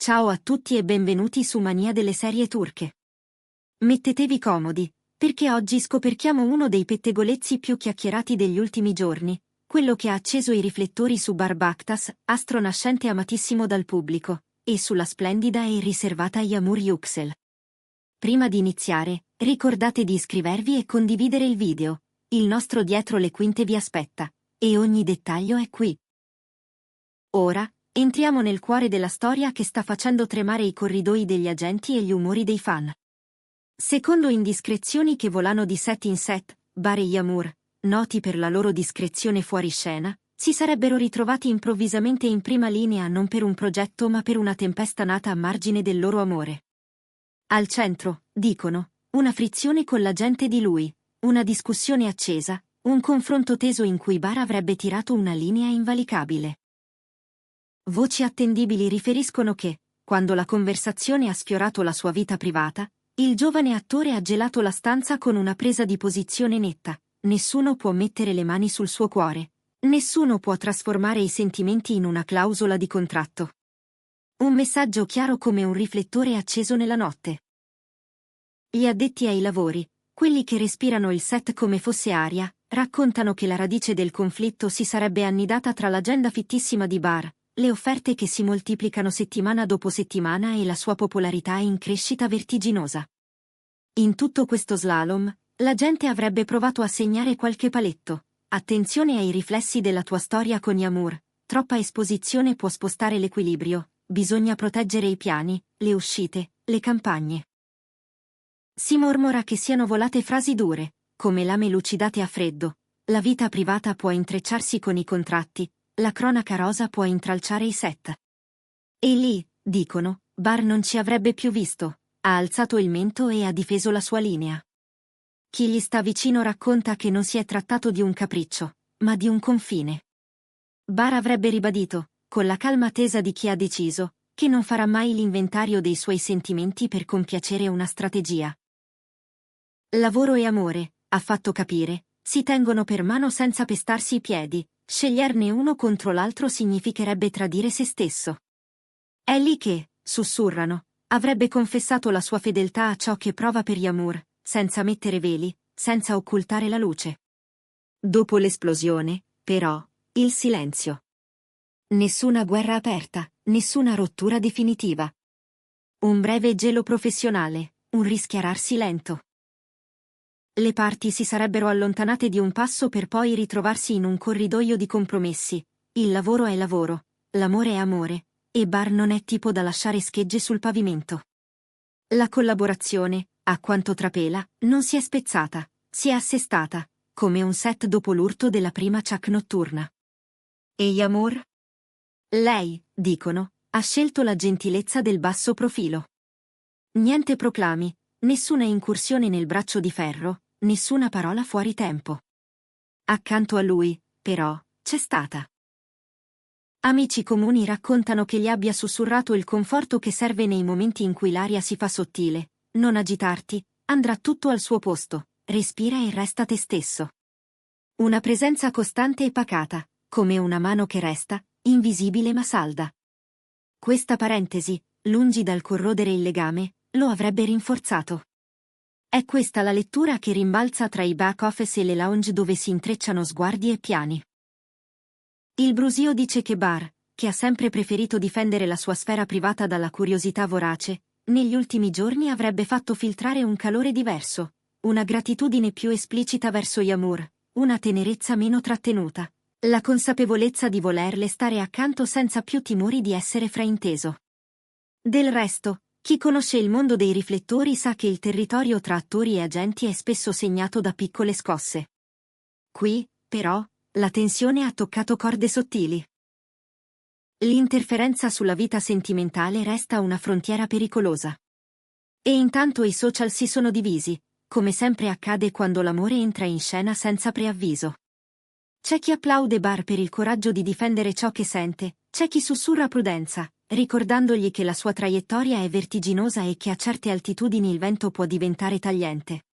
Ciao a tutti e benvenuti su Mania delle serie turche. Mettetevi comodi, perché oggi scoperchiamo uno dei pettegolezzi più chiacchierati degli ultimi giorni, quello che ha acceso i riflettori su Barbaktas, astro nascente amatissimo dal pubblico, e sulla splendida e riservata Yağmur Yüksel. Prima di iniziare, ricordate di iscrivervi e condividere il video, il nostro dietro le quinte vi aspetta, e ogni dettaglio è qui. Ora, entriamo nel cuore della storia che sta facendo tremare i corridoi degli agenti e gli umori dei fan. Secondo indiscrezioni che volano di set in set, Bar e Yağmur, noti per la loro discrezione fuori scena, si sarebbero ritrovati improvvisamente in prima linea non per un progetto ma per una tempesta nata a margine del loro amore. Al centro, dicono, una frizione con la gente di lui, una discussione accesa, un confronto teso in cui Bar avrebbe tirato una linea invalicabile. Voci attendibili riferiscono che, quando la conversazione ha sfiorato la sua vita privata, il giovane attore ha gelato la stanza con una presa di posizione netta: nessuno può mettere le mani sul suo cuore, nessuno può trasformare i sentimenti in una clausola di contratto. Un messaggio chiaro come un riflettore acceso nella notte. Gli addetti ai lavori, quelli che respirano il set come fosse aria, raccontano che la radice del conflitto si sarebbe annidata tra l'agenda fittissima di Bar, le offerte che si moltiplicano settimana dopo settimana e la sua popolarità in crescita vertiginosa. In tutto questo slalom, la gente avrebbe provato a segnare qualche paletto. Attenzione ai riflessi della tua storia con Yağmur, troppa esposizione può spostare l'equilibrio, bisogna proteggere i piani, le uscite, le campagne. Si mormora che siano volate frasi dure, come lame lucidate a freddo: la vita privata può intrecciarsi con i contratti, la cronaca rosa può intralciare i set. E lì, dicono, Bar non ci avrebbe più visto, ha alzato il mento e ha difeso la sua linea. Chi gli sta vicino racconta che non si è trattato di un capriccio, ma di un confine. Bar avrebbe ribadito, con la calma tesa di chi ha deciso, che non farà mai l'inventario dei suoi sentimenti per compiacere una strategia. Lavoro e amore, ha fatto capire, si tengono per mano senza pestarsi i piedi. Sceglierne uno contro l'altro significherebbe tradire se stesso. È lì che, sussurrano, avrebbe confessato la sua fedeltà a ciò che prova per Yağmur, senza mettere veli, senza occultare la luce. Dopo l'esplosione, però, il silenzio. Nessuna guerra aperta, nessuna rottura definitiva. Un breve gelo professionale, un rischiararsi lento. Le parti si sarebbero allontanate di un passo per poi ritrovarsi in un corridoio di compromessi. Il lavoro è lavoro, l'amore è amore, e Bar non è tipo da lasciare schegge sul pavimento. La collaborazione, a quanto trapela, non si è spezzata, si è assestata, come un set dopo l'urto della prima ciak notturna. E Yağmur? Lei, dicono, ha scelto la gentilezza del basso profilo. Niente proclami, nessuna incursione nel braccio di ferro, nessuna parola fuori tempo. Accanto a lui, però, c'è stata. Amici comuni raccontano che gli abbia sussurrato il conforto che serve nei momenti in cui l'aria si fa sottile: non agitarti, andrà tutto al suo posto, respira e resta te stesso. Una presenza costante e pacata, come una mano che resta, invisibile ma salda. Questa parentesi, lungi dal corrodere il legame, lo avrebbe rinforzato. È questa la lettura che rimbalza tra i back office e le lounge dove si intrecciano sguardi e piani. Il brusio dice che Bar, che ha sempre preferito difendere la sua sfera privata dalla curiosità vorace, negli ultimi giorni avrebbe fatto filtrare un calore diverso, una gratitudine più esplicita verso Yağmur, una tenerezza meno trattenuta, la consapevolezza di volerle stare accanto senza più timori di essere frainteso. Del resto, chi conosce il mondo dei riflettori sa che il territorio tra attori e agenti è spesso segnato da piccole scosse. Qui, però, la tensione ha toccato corde sottili. L'interferenza sulla vita sentimentale resta una frontiera pericolosa. E intanto i social si sono divisi, come sempre accade quando l'amore entra in scena senza preavviso. C'è chi applaude Bar per il coraggio di difendere ciò che sente, c'è chi sussurra prudenza, ricordandogli che la sua traiettoria è vertiginosa e che a certe altitudini il vento può diventare tagliente.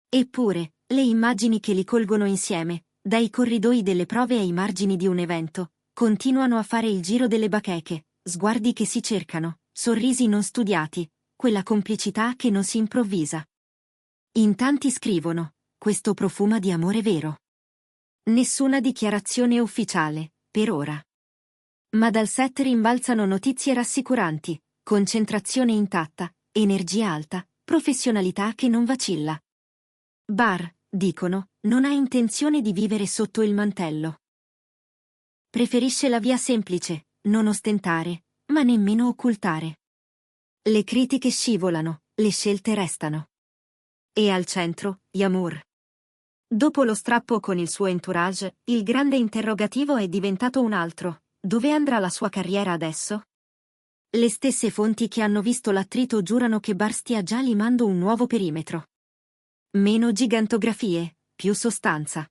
Eppure, le immagini che li colgono insieme, dai corridoi delle prove ai margini di un evento, continuano a fare il giro delle bacheche, sguardi che si cercano, sorrisi non studiati, quella complicità che non si improvvisa. In tanti scrivono, questo profuma di amore vero. Nessuna dichiarazione ufficiale, per ora. Ma dal set rimbalzano notizie rassicuranti, concentrazione intatta, energia alta, professionalità che non vacilla. Barr, dicono, non ha intenzione di vivere sotto il mantello. Preferisce la via semplice, non ostentare, ma nemmeno occultare. Le critiche scivolano, le scelte restano. E al centro, Yamur. Dopo lo strappo con il suo entourage, il grande interrogativo è diventato un altro. Dove andrà la sua carriera adesso? Le stesse fonti che hanno visto l'attrito giurano che Barr stia già limando un nuovo perimetro. Meno gigantografie, più sostanza.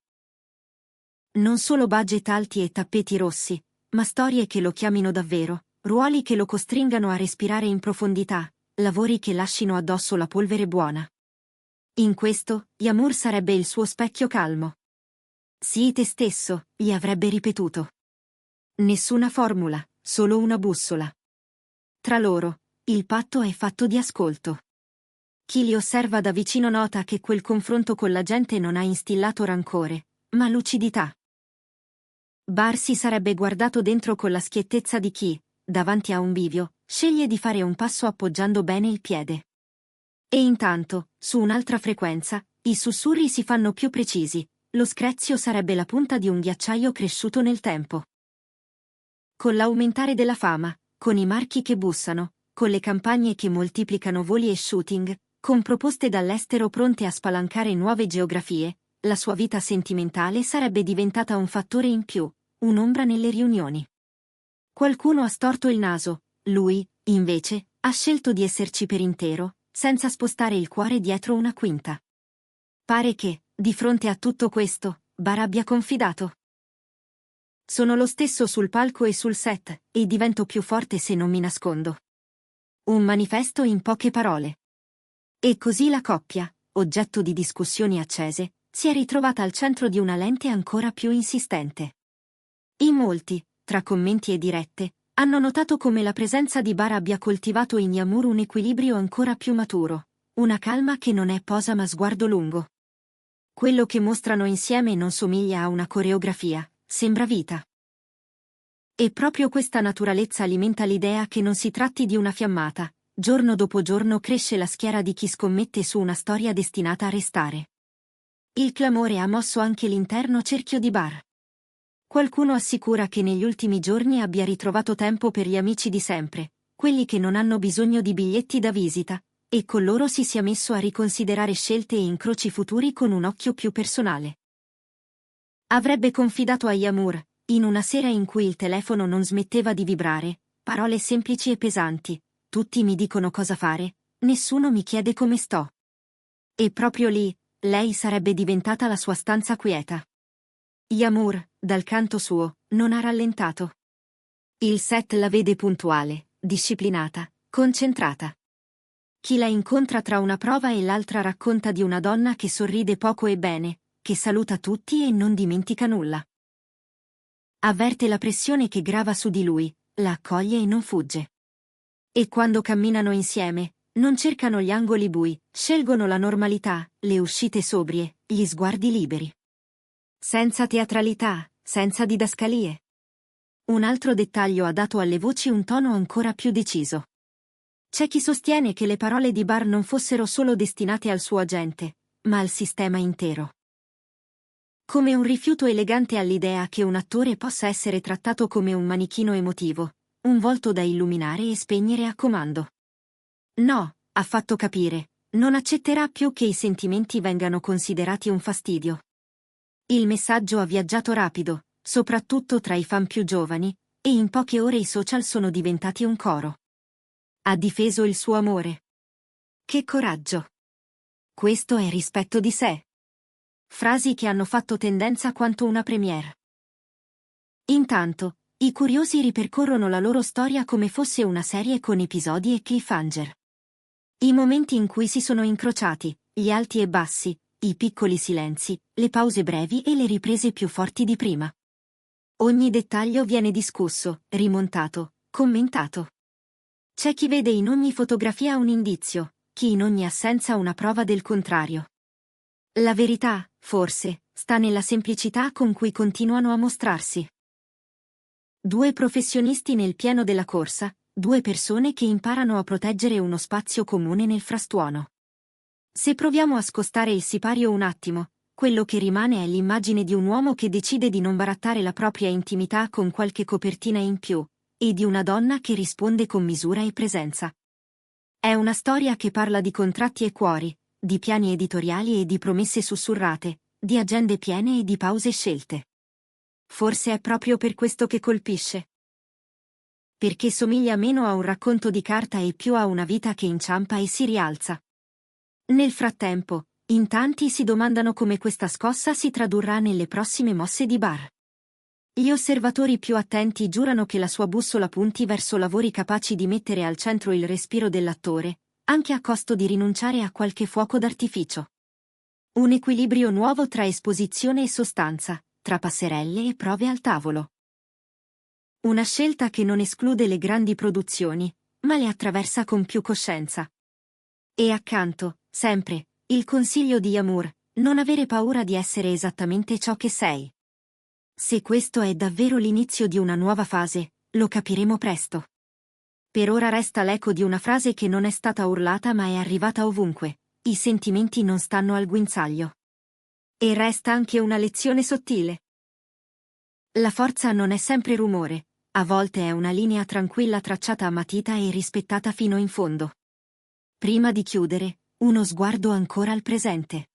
Non solo budget alti e tappeti rossi, ma storie che lo chiamino davvero, ruoli che lo costringano a respirare in profondità, lavori che lascino addosso la polvere buona. In questo, Yamur sarebbe il suo specchio calmo. Sii te stesso, gli avrebbe ripetuto. Nessuna formula, solo una bussola. Tra loro, il patto è fatto di ascolto. Chi li osserva da vicino nota che quel confronto con la gente non ha instillato rancore, ma lucidità. Barr si sarebbe guardato dentro con la schiettezza di chi, davanti a un bivio, sceglie di fare un passo appoggiando bene il piede. E intanto, su un'altra frequenza, i sussurri si fanno più precisi, lo screzio sarebbe la punta di un ghiacciaio cresciuto nel tempo. Con l'aumentare della fama, con i marchi che bussano, con le campagne che moltiplicano voli e shooting, con proposte dall'estero pronte a spalancare nuove geografie, la sua vita sentimentale sarebbe diventata un fattore in più, un'ombra nelle riunioni. Qualcuno ha storto il naso, lui, invece, ha scelto di esserci per intero, senza spostare il cuore dietro una quinta. Pare che, di fronte a tutto questo, Barr abbia confidato. Sono lo stesso sul palco e sul set, e divento più forte se non mi nascondo. Un manifesto in poche parole. E così la coppia, oggetto di discussioni accese, si è ritrovata al centro di una lente ancora più insistente. In molti, tra commenti e dirette, hanno notato come la presenza di Barr abbia coltivato in Yamur un equilibrio ancora più maturo, una calma che non è posa ma sguardo lungo. Quello che mostrano insieme non somiglia a una coreografia, sembra vita. E proprio questa naturalezza alimenta l'idea che non si tratti di una fiammata, giorno dopo giorno cresce la schiera di chi scommette su una storia destinata a restare. Il clamore ha mosso anche l'interno cerchio di Barr. Qualcuno assicura che negli ultimi giorni abbia ritrovato tempo per gli amici di sempre, quelli che non hanno bisogno di biglietti da visita, e con loro si sia messo a riconsiderare scelte e incroci futuri con un occhio più personale. Avrebbe confidato a Yamur, in una sera in cui il telefono non smetteva di vibrare, parole semplici e pesanti, tutti mi dicono cosa fare, nessuno mi chiede come sto. E proprio lì, lei sarebbe diventata la sua stanza quieta. Yamur, dal canto suo, non ha rallentato. Il set la vede puntuale, disciplinata, concentrata. Chi la incontra tra una prova e l'altra racconta di una donna che sorride poco e bene, che saluta tutti e non dimentica nulla. Avverte la pressione che grava su di lui, la accoglie e non fugge. E quando camminano insieme, non cercano gli angoli bui, scelgono la normalità, le uscite sobrie, gli sguardi liberi. Senza teatralità, senza didascalie. Un altro dettaglio ha dato alle voci un tono ancora più deciso. C'è chi sostiene che le parole di Barr non fossero solo destinate al suo agente, ma al sistema intero. Come un rifiuto elegante all'idea che un attore possa essere trattato come un manichino emotivo, un volto da illuminare e spegnere a comando. No, ha fatto capire, non accetterà più che i sentimenti vengano considerati un fastidio. Il messaggio ha viaggiato rapido, soprattutto tra i fan più giovani, e in poche ore i social sono diventati un coro. Ha difeso il suo amore. Che coraggio! Questo è rispetto di sé. Frasi che hanno fatto tendenza quanto una premiere. Intanto, i curiosi ripercorrono la loro storia come fosse una serie con episodi e cliffhanger. I momenti in cui si sono incrociati, gli alti e bassi, i piccoli silenzi, le pause brevi e le riprese più forti di prima. Ogni dettaglio viene discusso, rimontato, commentato. C'è chi vede in ogni fotografia un indizio, chi in ogni assenza una prova del contrario. La verità, forse, sta nella semplicità con cui continuano a mostrarsi. Due professionisti nel pieno della corsa, due persone che imparano a proteggere uno spazio comune nel frastuono. Se proviamo a scostare il sipario un attimo, quello che rimane è l'immagine di un uomo che decide di non barattare la propria intimità con qualche copertina in più, e di una donna che risponde con misura e presenza. È una storia che parla di contratti e cuori, di piani editoriali e di promesse sussurrate, di agende piene e di pause scelte. Forse è proprio per questo che colpisce. Perché somiglia meno a un racconto di carta e più a una vita che inciampa e si rialza. Nel frattempo, in tanti si domandano come questa scossa si tradurrà nelle prossime mosse di Barr. Gli osservatori più attenti giurano che la sua bussola punti verso lavori capaci di mettere al centro il respiro dell'attore, anche a costo di rinunciare a qualche fuoco d'artificio. Un equilibrio nuovo tra esposizione e sostanza, tra passerelle e prove al tavolo. Una scelta che non esclude le grandi produzioni, ma le attraversa con più coscienza. E accanto, sempre, il consiglio di Yamur, non avere paura di essere esattamente ciò che sei. Se questo è davvero l'inizio di una nuova fase, lo capiremo presto. Per ora resta l'eco di una frase che non è stata urlata ma è arrivata ovunque: i sentimenti non stanno al guinzaglio. E resta anche una lezione sottile. La forza non è sempre rumore, a volte è una linea tranquilla tracciata a matita e rispettata fino in fondo. Prima di chiudere, uno sguardo ancora al presente.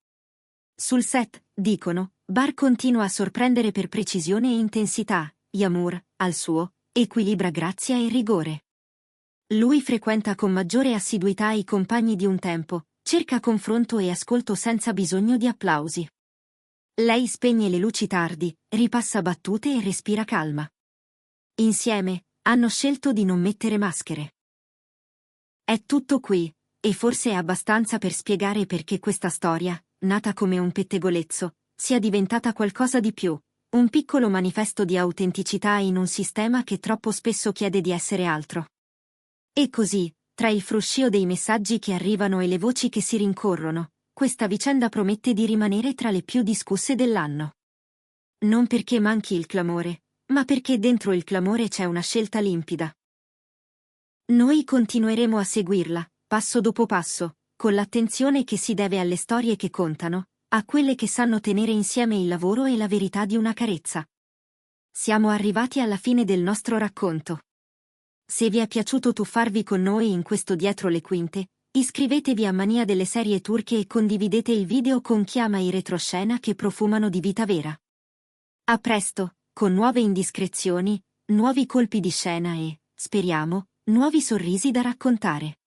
Sul set, dicono, Barr continua a sorprendere per precisione e intensità, Yamur, al suo, equilibra grazia e rigore. Lui frequenta con maggiore assiduità i compagni di un tempo, cerca confronto e ascolto senza bisogno di applausi. Lei spegne le luci tardi, ripassa battute e respira calma. Insieme, hanno scelto di non mettere maschere. È tutto qui, e forse è abbastanza per spiegare perché questa storia, nata come un pettegolezzo, sia diventata qualcosa di più, un piccolo manifesto di autenticità in un sistema che troppo spesso chiede di essere altro. E così, tra il fruscio dei messaggi che arrivano e le voci che si rincorrono, questa vicenda promette di rimanere tra le più discusse dell'anno. Non perché manchi il clamore, ma perché dentro il clamore c'è una scelta limpida. Noi continueremo a seguirla, passo dopo passo, con l'attenzione che si deve alle storie che contano, a quelle che sanno tenere insieme il lavoro e la verità di una carezza. Siamo arrivati alla fine del nostro racconto. Se vi è piaciuto tuffarvi con noi in questo dietro le quinte, iscrivetevi a Mania delle serie turche e condividete il video con chi ama i retroscena che profumano di vita vera. A presto, con nuove indiscrezioni, nuovi colpi di scena e, speriamo, nuovi sorrisi da raccontare.